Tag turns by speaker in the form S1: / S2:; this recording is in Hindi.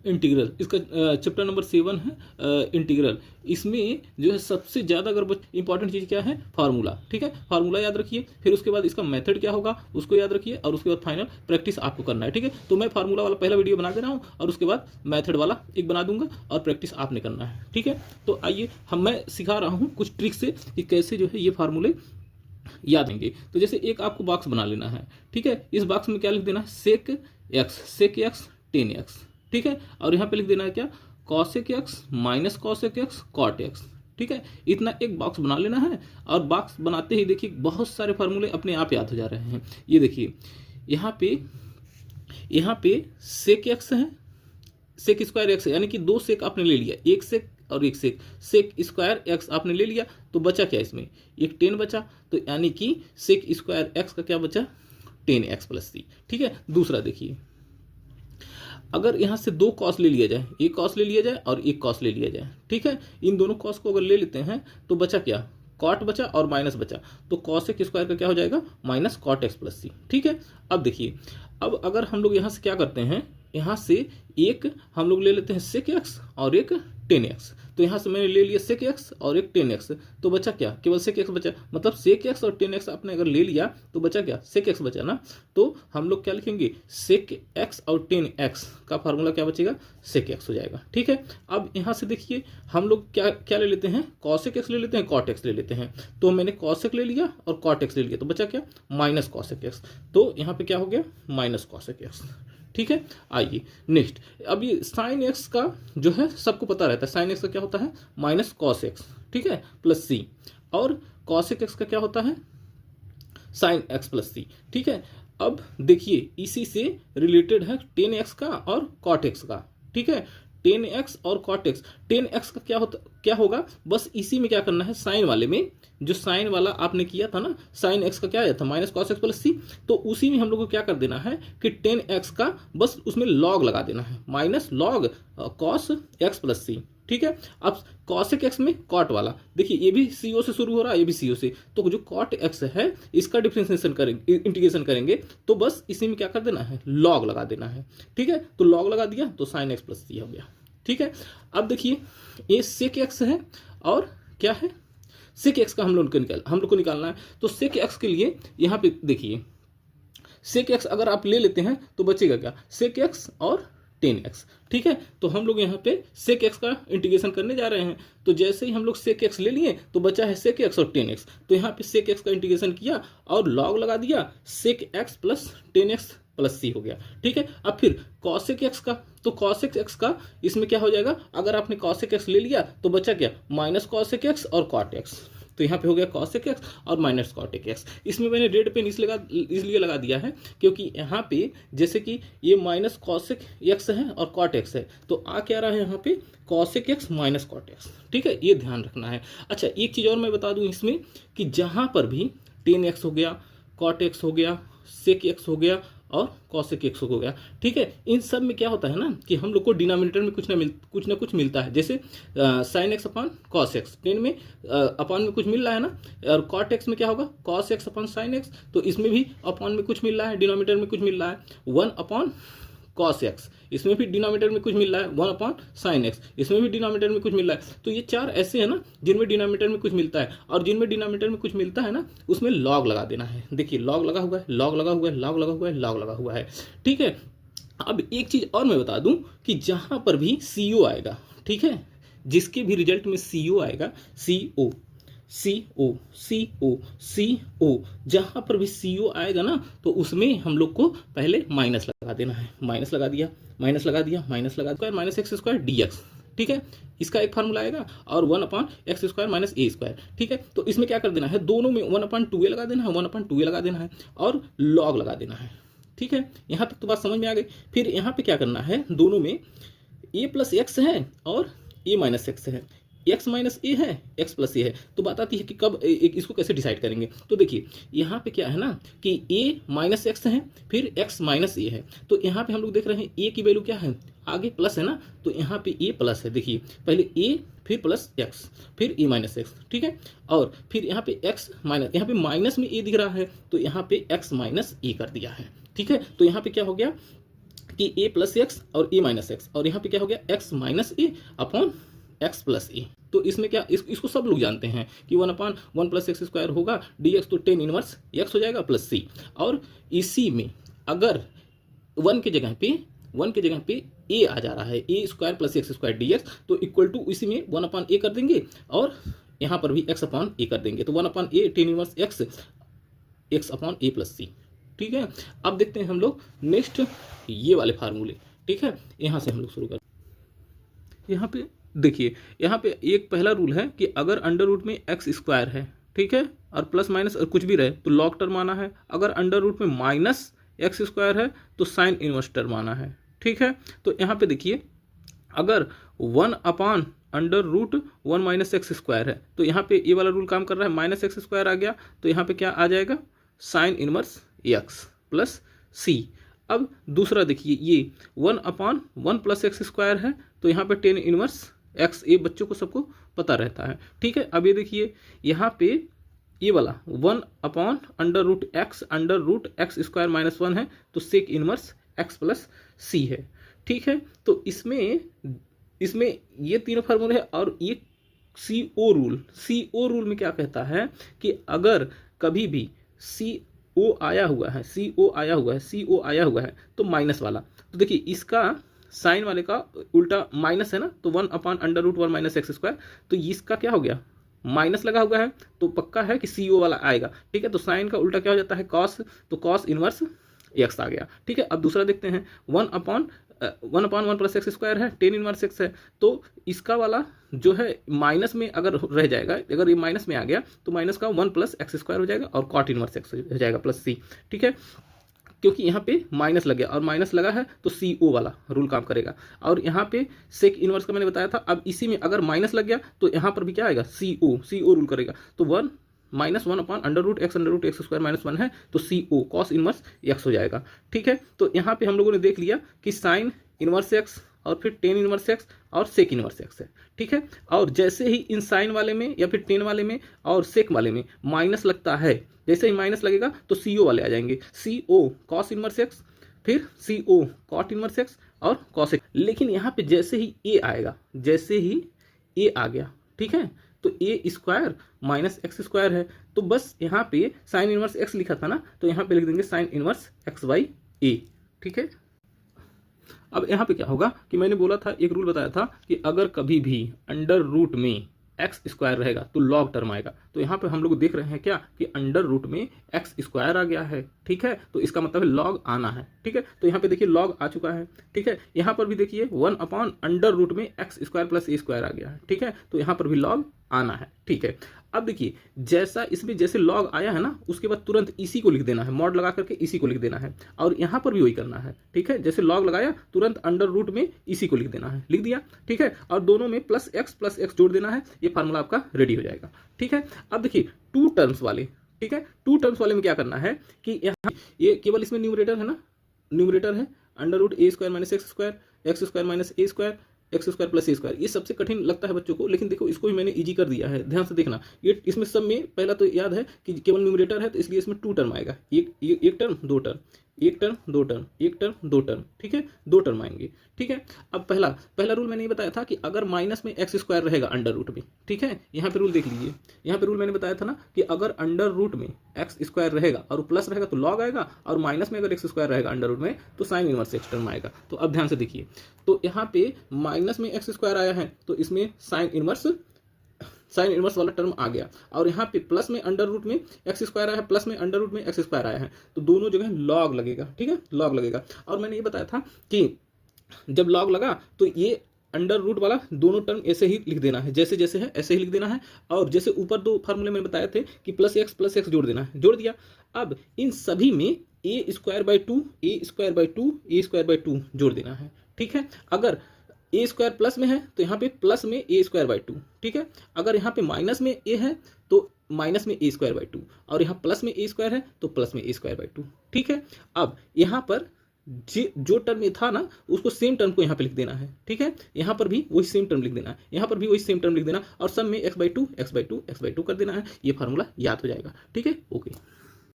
S1: इंटीग्रल, इसका चैप्टर नंबर 7 है इंटीग्रल। इसमें जो है सबसे ज़्यादा अगर इंपॉर्टेंट चीज़ क्या है, फार्मूला। ठीक है, फार्मूला याद रखिए, फिर उसके बाद इसका मेथड क्या होगा उसको याद रखिए, और उसके बाद फाइनल प्रैक्टिस आपको करना है। ठीक है, तो मैं फार्मूला वाला पहला वीडियो बना दे रहा हूँ और उसके बाद मेथड वाला एक बना दूंगा और प्रैक्टिस आपने करना है। ठीक है, तो आइए मैं सिखा रहा हूँ कुछ ट्रिक से कि कैसे जो है ये फार्मूले याद देंगे। तो जैसे एक आपको बॉक्स बना लेना है। ठीक है, इस बॉक्स में क्या लिख देना है, सेक एक्स 10x। ठीक है, और यहाँ पे लिख देना है क्या, cosec X minus cosec X cot X. ठीक है, इतना एक बॉक्स बना लेना है, और बॉक्स बनाते ही देखिए बहुत सारे फार्मूले अपने आप याद हो जा रहे हैं। ये देखिए यहाँ पे सेक एक्स है, सेक स्क्वायर एक्स है, यानी कि दो सेक आपने ले लिया, एक सेक और एक सेक स्क्वायर एक्स आपने ले लिया, तो बचा क्या इसमें, एक 10 बचा, तो यानी कि सेक स्क्वायर एक्स का क्या बचा, 10x प्लस c। ठीक है, दूसरा देखिए, अगर यहाँ से दो कॉस ले लिया जाए, एक कॉस ले लिया जाए और एक कॉस ले लिया जाए। ठीक है, इन दोनों कॉस को अगर ले लेते हैं तो बचा क्या, कॉट बचा और माइनस बचा, तो कॉसेक स्क्वायर का क्या हो जाएगा, minus cot x plus C. ठीक है, अब देखिए, अब अगर हम लोग यहाँ से क्या करते हैं, यहाँ से एक हम लोग ले लेते हैं सेक एक्स और एक 10x, तो यहाँ से मैंने ले लिया सेक एक्स और एक 10x, तो बचा क्या, केवल सेक एक्स बचा, मतलब सेक एक्स और 10x आपने अगर ले लिया तो बचा क्या, सेक एक्स बचा ना, तो हम लोग क्या लिखेंगे, सेक एक्स और 10x का फार्मूला क्या बचेगा, सेक एक्स हो जाएगा। ठीक है, अब यहाँ से देखिए हम लोग क्या क्या ले लेते हैं, कॉसेक एक्स ले लेते हैं, कॉट एक्स ले लेते हैं, तो मैंने कॉसेक ले लिया और कॉट एक्स ले लिया, तो बचा क्या, माइनस कॉसेक एक्स, तो यहाँ पे क्या हो गया, माइनस कॉसेक एक्स। ठीक है, आइए नेक्स्ट, अब ये साइन एक्स का जो है सबको पता रहता है, साइन एक्स का क्या होता है, माइनस कॉस एक्स। ठीक है, प्लस सी, और कॉसेक एक्स का क्या होता है, साइन एक्स प्लस सी। ठीक है, अब देखिए इसी से रिलेटेड है 10x का और कॉट एक्स का। ठीक है, 10x और कॉट एक्स, 10x का क्या होगा, बस इसी में क्या करना है, साइन वाले में जो साइन वाला आपने किया था ना, साइन एक्स का क्या आया था, माइनस कॉस एक्स प्लस सी, तो उसी में हम लोग को क्या कर देना है कि 10x का बस उसमें लॉग लगा देना है, minus log cos X plus C. ठीक है, अब कॉसेक एक्स में कॉट वाला देखिए, ये भी सीओ से शुरू हो रहा है, ये भी सीओ से, तो जो कॉट एक्स है इसका डिफरेंशिएशन करेंगे, इंटीग्रेशन करेंगे, तो बस इसी में क्या कर देना है, लॉग लगा देना है। ठीक है, तो लॉग लगा दिया तो साइन एक्स प्लस सी हो गया। ठीक है, अब देखिए ये सेक एक्स है और क्या है, सेक एक्स का हम लोग को निकालना है, तो सेक एक्स के लिए यहाँ पे देखिए, सेक एक्स अगर आप ले लेते हैं तो बचेगा क्या, सेक एक्स और 10x। ठीक है, तो हम लोग यहाँ पे सेक एक्स का इंटीग्रेशन करने जा रहे हैं, तो जैसे ही हम लोग सेक एक्स ले लिए तो बचा है सेक एक्स और 10x, तो यहाँ पे सेक एक्स का इंटीग्रेशन किया और लॉग लगा दिया, sec X plus 10x plus C हो गया। ठीक है, अब फिर कॉसेक एक्स का, तो कॉसेक एक्स का इसमें क्या हो जाएगा, अगर आपने कॉसेक एक्स ले लिया तो बचा क्या, माइनस कॉसेक एक्स और कॉट एक्स, तो यहाँ पे हो गया कॉसेक एक्स और माइनस कॉटेक एक्स। इसमें मैंने रेड पेन इसलिए लगा दिया है क्योंकि यहाँ पे जैसे कि ये माइनस कॉसेक एक्स है और कॉट एक्स है, तो आ क्या रहा है यहाँ पे, cosec X minus cot X. ठीक है, ये ध्यान रखना है। अच्छा, एक चीज़ और मैं बता दूं इसमें कि जहाँ पर भी 10x हो गया, कॉट एक्स हो गया, सेक एक्स हो गया और कॉसेक एक्स हो गया, ठीक है, इन सब में क्या होता है ना कि हम लोग को डिनोमिनेटर में कुछ ना कुछ मिलता है, जैसे sine x upon cos x, 10 में अपॉन में कुछ मिल रहा है ना, और कॉट एक्स में क्या होगा, cos x upon sine x, तो इसमें भी अपॉन में कुछ मिल रहा है, डिनोमिनेटर में कुछ मिल रहा है, 1 अपॉन कॉस एक्स, इसमें भी डिनोमिनेटर में कुछ मिल रहा है, 1 अपॉन साइन एक्स, इसमें भी डिनोमिनेटर में कुछ मिल रहा है। तो ये चार ऐसे है ना जिनमें डिनोमिनेटर में कुछ मिलता है, और जिनमें डिनोमिनेटर में कुछ मिलता है ना उसमें लॉग लगा देना है। देखिए लॉग लगा हुआ है, लॉग लगा हुआ है, लॉग लगा हुआ है, लॉग लगा हुआ है। ठीक है, अब एक चीज और मैं बता दूं कि जहां पर भी CO आएगा, ठीक है, जिसके भी रिजल्ट में CO आएगा, CO CO CO CO, जहां पर भी CO आएगा ना तो उसमें हम लोग को पहले माइनस लगा देना है, माइनस लगा दिया, माइनस लगा दिया, माइनस लगा दिया, माइनस एक्स स्क्वायर dx। ठीक है, इसका एक फार्मूला आएगा, और 1 upon x square minus A square. ठीक है, तो इसमें क्या कर देना है, दोनों में 1 अपॉन 2a लगा देना है, 1 अपॉन 2a लगा देना है और लॉग लगा देना है। ठीक है, यहाँ तक तो बात समझ में आ गई। फिर यहाँ पे क्या करना है, दोनों में a प्लस एक्स है और a माइनस एक्स है, x माइनस ए है, x प्लस ए है, तो बात आती है कि कब इसको कैसे डिसाइड करेंगे। तो देखिए यहाँ पे क्या है ना कि a माइनस एक्स है, फिर x माइनस ए है, तो यहाँ पे हम लोग देख रहे हैं a की वैल्यू क्या है, आगे प्लस है ना, तो यहाँ पे a प्लस है, देखिए पहले a फिर प्लस x फिर a माइनस एक्स। ठीक है, और फिर यहाँ पे x माइनस, यहाँ पे माइनस में a दिख रहा है तो यहाँ पे x माइनस ए कर दिया है। ठीक है, तो यहाँ पे क्या हो गया कि ए प्लस एक्स और ए माइनस एक्स, और यहाँ पे क्या हो गया एक्स माइनस ए अपॉन एक्स प्लस ए। तो इसमें क्या इसको सब लोग जानते हैं कि 1/1 प्लस एक्स स्क्वायर होगा dx, तो टेन इनवर्स एक्स हो जाएगा प्लस सी। और इसी में अगर 1 की जगह पे ए आ जा रहा है, A square plus X square dx, तो इक्वल टू इसी में 1/a कर देंगे और यहाँ पर भी x अपॉन ए कर देंगे, तो 1/a tan inverse X upon A plus C. ठीक है, अब देखते हैं हम लोग नेक्स्ट ये वाले फार्मूले। ठीक है, यहाँ से हम लोग शुरू करते। यहाँ पे देखिए, यहाँ पे एक पहला रूल है कि अगर अंडर रूट में एक्स स्क्वायर है, ठीक है, और प्लस माइनस और कुछ भी रहे तो लॉग टर्म आना है। अगर अंडर रूट में माइनस एक्स स्क्वायर है तो साइन इनवर्स टर्म आना है। ठीक है, तो यहाँ पे देखिए, अगर 1/√1 माइनस एक्स स्क्वायर है तो यहाँ पे ये वाला रूल काम कर रहा है, माइनस एक्स स्क्वायर आ गया तो यहाँ पे क्या आ जाएगा, साइन इनवर्स एक्स प्लस सी। अब दूसरा देखिए, ये 1/1 प्लस एक्स स्क्वायर है तो यहाँ पे टेन इनवर्स एक्स, ये बच्चों को सबको पता रहता है। ठीक है, अब ये देखिए, यहाँ पे ये वाला 1/√x स्क्वायर माइनस 1 है तो सेक इनवर्स एक्स प्लस सी है। ठीक है, तो इसमें ये तीनों फार्मूले है। और ये CO रूल में क्या कहता है कि अगर कभी भी CO आया हुआ है तो माइनस वाला, तो देखिए इसका साइन वाले का उल्टा माइनस है ना, तो 1/√1 माइनस एक्स स्क्वायर, तो इसका क्या हो गया, माइनस लगा हुआ है तो पक्का है कि CO वाला आएगा। ठीक है, तो साइन का उल्टा क्या हो जाता है, कॉस, तो कॉस इनवर्स एक्स आ गया। ठीक है, अब दूसरा देखते हैं, 1/1 प्लस एक्स स्क्वायर है, टेन इनवर्स एक्स है, तो इसका वाला जो है माइनस में अगर रह जाएगा, अगर ये माइनस में आ गया तो माइनस का 1 प्लस एक्स स्क्वायर हो जाएगा और कॉट इनवर्स एक्स हो जाएगा प्लस सी। ठीक है, क्योंकि यहाँ पे माइनस लग गया और माइनस लगा है तो CO वाला रूल काम करेगा। और यहाँ पे सेक इनवर्स का मैंने बताया था, अब इसी में अगर माइनस लग गया तो यहाँ पर भी क्या आएगा, CO रूल करेगा, तो 1 - 1/√x स्क्वायर माइनस 1 है तो CO कॉस इनवर्स एक्स हो जाएगा। ठीक है, तो यहाँ पे हम लोगों ने देख लिया कि साइन इनवर्स एक्स और फिर टेन इनवर्स एक्स और सेक इनवर्स एक्स है। ठीक है, और जैसे ही इन साइन वाले में या फिर टेन वाले में और सेक वाले में माइनस लगता है, जैसे ही माइनस लगेगा तो CO वाले आ जाएंगे, CO कॉस इनवर्स एक्स, फिर CO कॉट इनवर्स एक्स और कॉस एक्स। लेकिन यहाँ पे जैसे ही A आएगा, जैसे ही A आ गया, ठीक है, तो A square minus X square है, तो बस यहाँ पे साइन इनवर्स एक्स लिखा था ना, तो यहाँ पे लिख देंगे साइन इनवर्स x/a। ठीक है, अब यहाँ पे क्या होगा कि मैंने बोला था, एक रूल बताया था कि अगर कभी भी अंडर रूट में एक्स स्क्वायर रहेगा तो लॉग टर्म आएगा। तो यहाँ पे हम लोग देख रहे हैं क्या कि अंडर रूट में एक्स स्क्वायर आ गया है। ठीक है, तो इसका मतलब है लॉग आना है। ठीक है, तो यहाँ पे देखिए लॉग आ चुका है। ठीक है, यहाँ पर भी देखिए 1/√में x square plus A square आ गया है। ठीक है, तो यहाँ पर भी लॉग आना है। ठीक है, अब देखिए जैसा इसमें जैसे लॉग आया है ना, उसके बाद तुरंत इसी को लिख देना है, मॉड लगा करके इसी को लिख देना है, और यहाँ पर भी वही करना है। ठीक है, जैसे लॉग लगाया तुरंत अंडर रूट में इसी को लिख देना है, लिख दिया। ठीक है, और दोनों में प्लस एक्स जोड़ देना है, ये फार्मूला आपका रेडी हो जाएगा। ठीक है, अब देखिए टू टर्म्स वाले, ठीक है, टू टर्म्स वाले में क्या करना है कि यहाँ ये केवल इसमें न्यूमरेटर है ना, न्यूमरेटर है अंडर√a square minus X square minus A square, X square plus A square. ये सबसे कठिन लगता है बच्चों को, लेकिन देखो इसको भी मैंने इजी कर दिया है, ध्यान से देखना। ये इसमें सब में पहला तो याद है कि केवल न्यूमरेटर है, तो इसलिए इसमें टू टर्म आएगा, एक टर्म दो टर्म, एक टर्म दो टर्म, एक टर्म दो टर्म। ठीक है, दो टर्म आएंगे। ठीक है, अब पहला रूल मैंने ये बताया था कि अगर माइनस में एक्स स्क्वायर रहेगा अंडर रूट में, ठीक है, यहाँ पे रूल देख लीजिए, यहाँ पे रूल मैंने बताया था ना कि अगर अंडर रूट में एक्स स्क्वायर रहेगा और प्लस रहेगा तो लॉग आएगा, और माइनस में अगर एक्स स्क्वायर रहेगा अंडर रूट में तो साइन इनवर्स एक्स टर्म आएगा। तो अब ध्यान से देखिए, तो यहाँ पे माइनस में एक्स स्क्वायर आया है तो इसमें साइन इनवर्स वाला टर्म आ गया, और यहाँ पे प्लस में अंडर रूट में एक्स स्क्वायर आया है, प्लस में अंडर रूट में एक्स स्क्वायर आया है, तो दोनों जगह लॉग लगेगा। ठीक है, लॉग लगेगा। और मैंने ये बताया था कि जब लॉग लगा तो ये अंडर रूट वाला दोनों टर्म ऐसे ही लिख देना है, जैसे जैसे है ऐसे ही लिख देना है, और जैसे ऊपर दो फार्मूले में बताए थे कि प्लस एक्स जोड़ देना है, जोड़ दिया। अब इन सभी में a²/2 जोड़ देना है। ठीक है, अगर a स्क्वायर प्लस में है तो यहाँ पे प्लस में a²/2। ठीक है, अगर यहाँ पे माइनस में a है तो माइनस में a²/2, और यहाँ प्लस में a स्क्वायर है तो प्लस में a²/2। ठीक है, अब यहाँ पर जो टर्म ये था ना, उसको सेम टर्म को यहाँ पे लिख देना है। ठीक है, यहाँ पर भी वही सेम टर्म लिख देना है, यहाँ पर भी वही सेम टर्म लिख देना, और सब में x/2 कर देना है। ये फार्मूला याद हो जाएगा। ठीक है, ओके।